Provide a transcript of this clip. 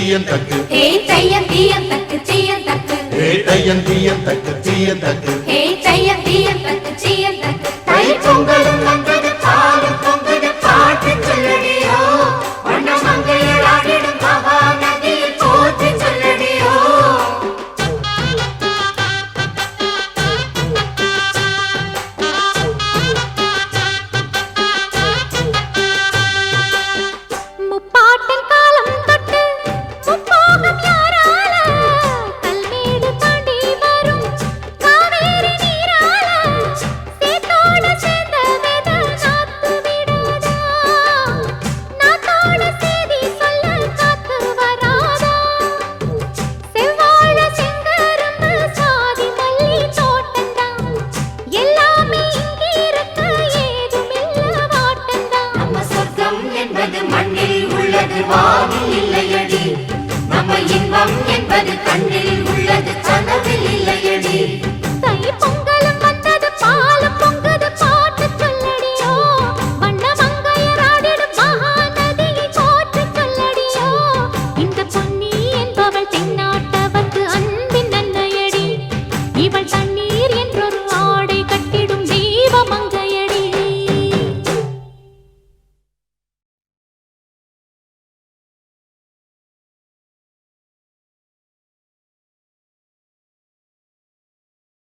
தீயந்தக்கு ஹே தையம் தீயந்தக்கு தீயந்தக்கு ஹே தையம் தீயந்தக்கு தீயந்தக்கு ஹே தையம் தீயந்தக்கு தீயந்தக்கு தை பொங்கலும் வந்தது பாலும் பொங்குது பாட்டு சொல்லடியோ வண்ணமங்கையர் ஆடிடும் மகா நதியில் போற்றி சொல்லடியோ முப்பாட்டன் காலம் தொட்டு முப்போகம் யாரால கல்மேடு தாண்டி வரும் காவேரி நீரால சேத்தோட சேர்ந்த வேத நாத்து விடாதா நாத்தோட சேதி சொல்ல காத்து வராதா செவ்வாழ செங்கரும்பு சாதி மல்லி தோட்டந்தான் எல்லாமே இங்கிருக்க ஏதுமில்ல வாட்டந்தான் நம்ம சொர்க்கம் என்பது மண்ணில் உள்ளது வானில் இல்லையடி நம்ம இன்பம் என்பது கண்ணில் உள்ளது கனவில் இல்லையடி தை பொங்கலும் வந்தது பாலும் பொங்குது பாட்டு சொல்லடியோ வண்ணமங்கையர் ஆடிடும் மகா நதியை போற்றி சொல்லடியோ இந்த பொன்னி என்பவள் தென்னாட்டவர்க்கு அன்பின் நன்மையடி இவள் தண்ணீர் என்றோ